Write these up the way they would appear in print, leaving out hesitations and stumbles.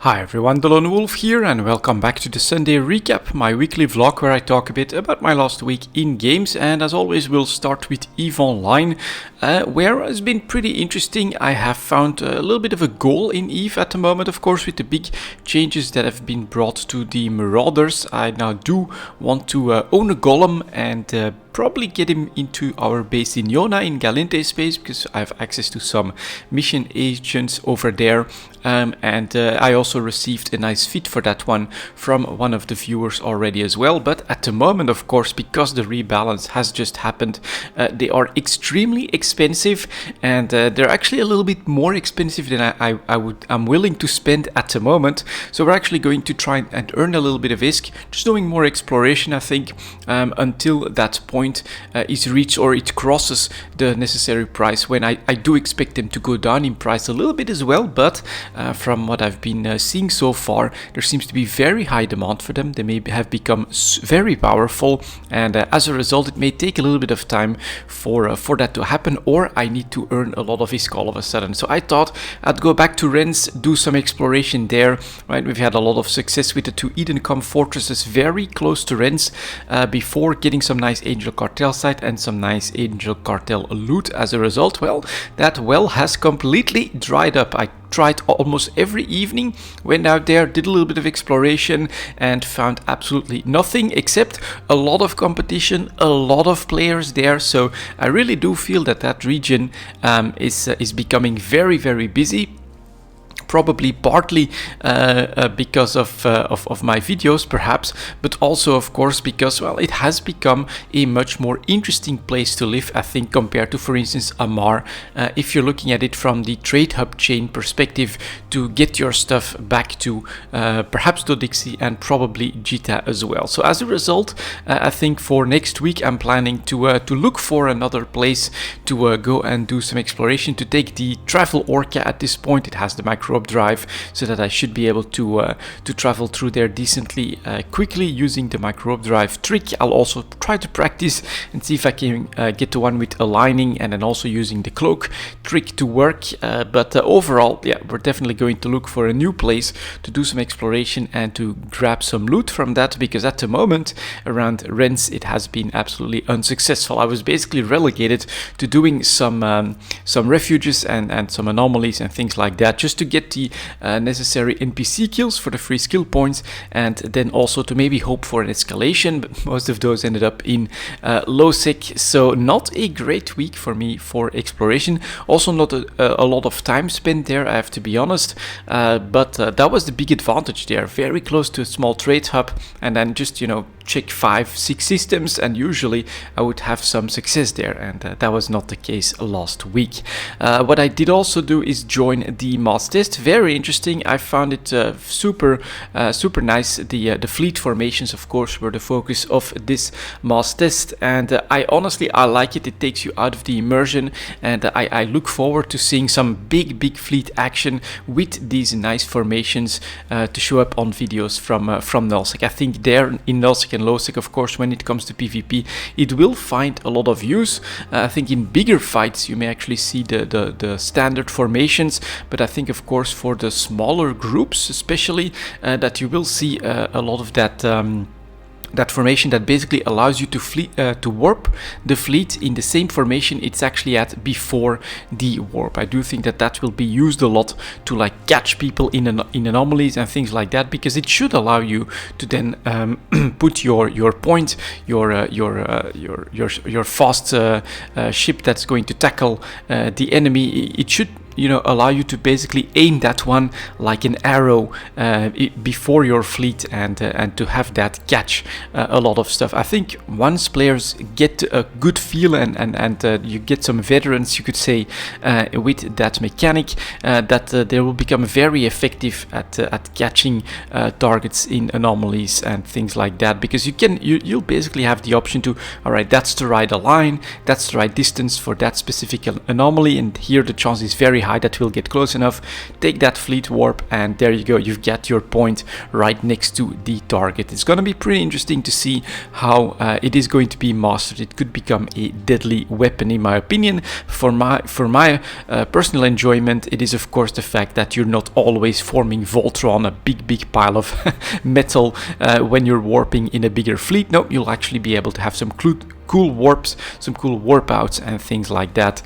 Hi everyone, delonewolf here and welcome back to the Sunday Recap, my weekly vlog where I talk a bit about my last week in games, and as always we'll start with EVE Online, where it's been pretty interesting. I have found a little bit of a goal in EVE at the moment, of course, with the big changes that have been brought to the Marauders. I now do want to own a golem and probably get him into our base in Iona in Galente space, because I have access to some mission agents over there, and I also received a nice feed for that one from one of the viewers already as well. But at the moment, of course, because the rebalance has just happened, they are extremely expensive, and they're actually a little bit more expensive than I'm willing to spend at the moment. So we're actually going to try and earn a little bit of ISK, just doing more exploration, I think, until that point is reached or it crosses the necessary price, when I do expect them to go down in price a little bit as well. But from what I've been seeing so far, there seems to be very high demand for them. They may have become very powerful, and as a result it may take a little bit of time for that to happen, or I need to earn a lot of ISK all of a sudden. So I thought I'd go back to Rennes, do some exploration there, right? We've had a lot of success with the two Edencom fortresses very close to Rennes before, getting some nice Angel Cartel site and some nice Angel Cartel loot. As a result, well, that well has completely dried up. I tried almost every evening, went out there, did a little bit of exploration and found absolutely nothing except a lot of competition, a lot of players there. So I really do feel that that region is becoming very, very busy. Probably partly because of my videos perhaps, but also of course because, well, it has become a much more interesting place to live, I think, compared to, for instance, Amar, if you're looking at it from the trade hub chain perspective, to get your stuff back to perhaps Dodixie and probably Jita as well. So as a result, I think for next week I'm planning to look for another place to go and do some exploration, to take the Travel Orca. At this point it has the microbe drive, so that I should be able to travel through there decently quickly using the microbe drive trick. I'll also try to practice and see if I can get to one with aligning and then also using the cloak trick to work, but overall, yeah, we're definitely going to look for a new place to do some exploration and to grab some loot from that, because at the moment around Rennes it has been absolutely unsuccessful. I was basically relegated to doing some refuges and some anomalies and things like that, just to get the necessary NPC kills for the free skill points, and then also to maybe hope for an escalation, but most of those ended up in low sec. So not a great week for me for exploration, also not a lot of time spent there, I have to be honest, but that was the big advantage there, very close to a small trade hub, and then just, you know, check 5-6 systems and usually I would have some success there, and that was not the case last week. What I did also do is join the mass test. Very interesting. I found it super nice. The fleet formations, of course, were the focus of this mass test, and I honestly like it. It takes you out of the immersion, and I look forward to seeing some big fleet action with these nice formations to show up on videos from Nullsec. I think there in Nullsec and Lowsec, of course, when it comes to PvP, it will find a lot of use. I think in bigger fights you may actually see the standard formations, but I think, of course, for the smaller groups especially, that you will see a lot of that formation that basically allows you to warp the fleet in the same formation it's actually at before the warp. I do think that that will be used a lot to, like, catch people in anomalies and things like that, because it should allow you to then put your point, your fast ship that's going to tackle the enemy. It should, you know, allow you to basically aim that one like an arrow before your fleet, and to have that catch a lot of stuff. I think once players get a good feel and you get some veterans, you could say, with that mechanic, that they will become very effective at catching targets in anomalies and things like that, because you'll basically have the option to, all right, that's the right align, that's the right distance for that specific anomaly, and here the chance is very high that will get close enough, take that fleet warp, and there you go, you've got your point right next to the target. It's going to be pretty interesting to see how it is going to be mastered. It could become a deadly weapon in my opinion. For my personal enjoyment, it is of course the fact that you're not always forming Voltron, a big pile of metal, when you're warping in a bigger fleet. No, you'll actually be able to have some cool warps, some cool warp outs and things like that.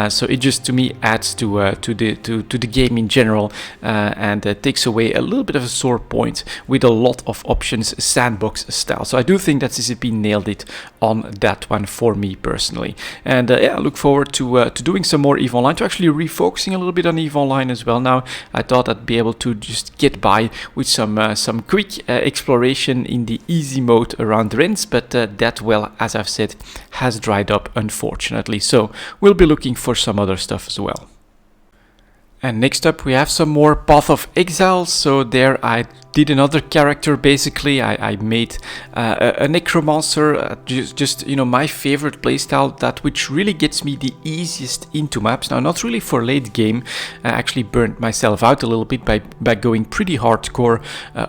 So it just to me adds to the game in general, and takes away a little bit of a sore point with a lot of options, sandbox style. So I do think that CCP nailed it on that one for me personally. And yeah, I look forward to doing some more EVE Online, to actually refocusing a little bit on EVE Online as well. Now I thought I'd be able to just get by with some quick exploration in the easy mode around Rennes, but that, well, as I've said, has dried up unfortunately, so we'll be looking for some other stuff as well. And next up we have some more Path of Exile. So there I did another character basically. I made a necromancer, just you know, my favorite playstyle, that which really gets me the easiest into maps. Now, not really for late game. I actually burnt myself out a little bit by going pretty hardcore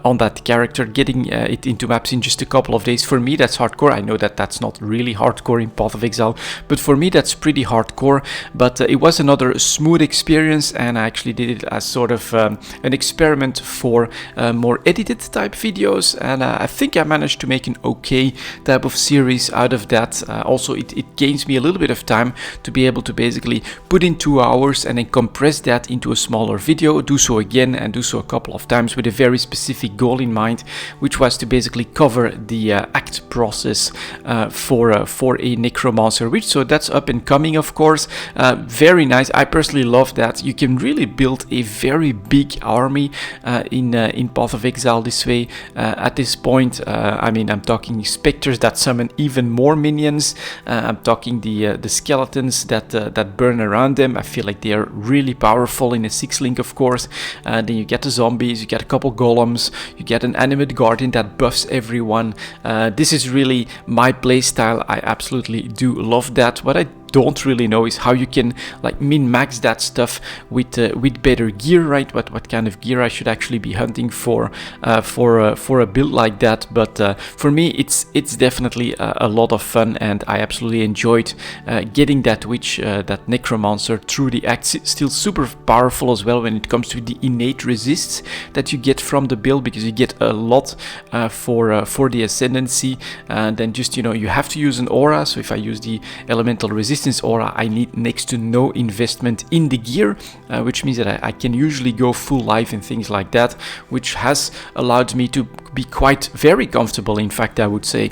on that character, getting it into maps in just a couple of days. For me that's hardcore. I know that that's not really hardcore in Path of Exile, but for me that's pretty hardcore. But it was another smooth experience, and I actually did it as sort of an experiment for more edited type videos, and I think I managed to make an okay type of series out of that. Also it gains me a little bit of time to be able to basically put in 2 hours and then compress that into a smaller video, do so again and do so a couple of times with a very specific goal in mind, which was to basically cover the act process for a necromancer witch. So that's up and coming, of course. Very nice. I personally love that. You can really build a very big army in Path of Exile this way. At this point, I mean, I'm talking specters that summon even more minions. I'm talking the skeletons that burn around them. I feel like they are really powerful in a 6-link, of course. Then you get the zombies, you get a couple golems, you get an animate guardian that buffs everyone. This is really my playstyle. I absolutely do love that. What I don't really know is how you can like min-max that stuff with better gear, right? What kind of gear I should actually be hunting for a build like that. But for me it's definitely a lot of fun, and I absolutely enjoyed getting that witch, that necromancer through the act. Still super powerful as well when it comes to the innate resists that you get from the build, because you get a lot for the ascendancy. And then just, you know, you have to use an aura. So if I use the elemental resistance aura, I need next to no investment in the gear, which means that I can usually go full life and things like that, which has allowed me to be very comfortable, in fact, I would say,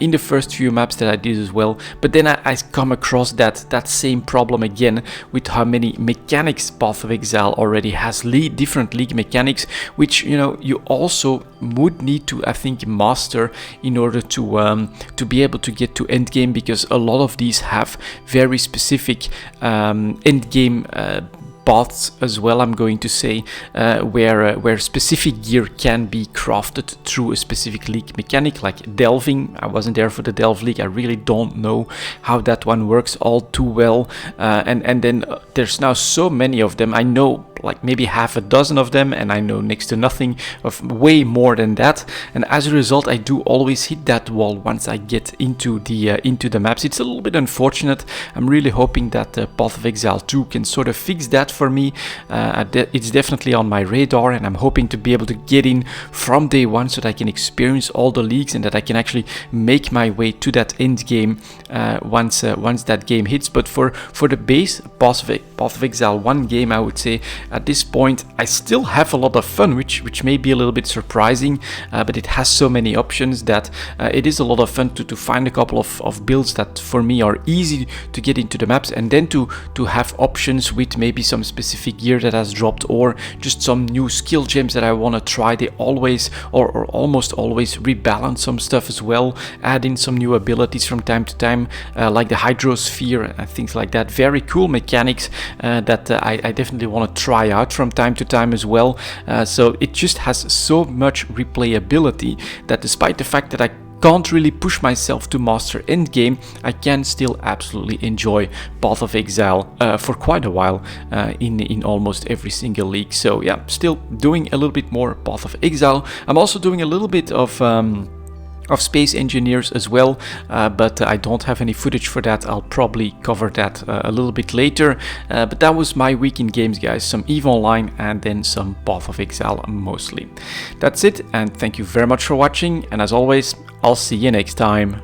in the first few maps that I did as well. But then I come across that same problem again with how many mechanics Path of Exile already has, different league mechanics, which, you know, you also would need to, I think, master in order to be able to get to end game, because a lot of these have very specific end game paths as well, I'm going to say, where specific gear can be crafted through a specific league mechanic, like delving. I wasn't there for the delve league. I really don't know how that one works all too well. And then there's now so many of them. I know like maybe half a dozen of them, and I know next to nothing of way more than that. And as a result, I do always hit that wall once I get into the maps. It's a little bit unfortunate. I'm really hoping that Path of Exile 2 can sort of fix that for me. It's definitely on my radar, and I'm hoping to be able to get in from day one so that I can experience all the leagues and that I can actually make my way to that end game once that game hits. But for the base Path of Exile 1 game, I would say at this point I still have a lot of fun, which may be a little bit surprising, but it has so many options that it is a lot of fun to find a couple of builds that for me are easy to get into the maps, and then to have options with maybe some specific gear that has dropped, or just some new skill gems that I want to try. They always or almost always rebalance some stuff as well, add in some new abilities from time to time, like the hydrosphere and things like that. Very cool mechanics that I definitely want to try out from time to time as well. So it just has so much replayability that despite the fact that I can't really push myself to master endgame, I can still absolutely enjoy Path of Exile for quite a while in almost every single league. So yeah, still doing a little bit more Path of Exile. I'm also doing a little bit of Space Engineers as well, but I don't have any footage for that. I'll probably cover that a little bit later. But that was my week in games, guys. Some EVE Online and then some Path of Exile mostly. That's it, and thank you very much for watching, and as always, I'll see you next time.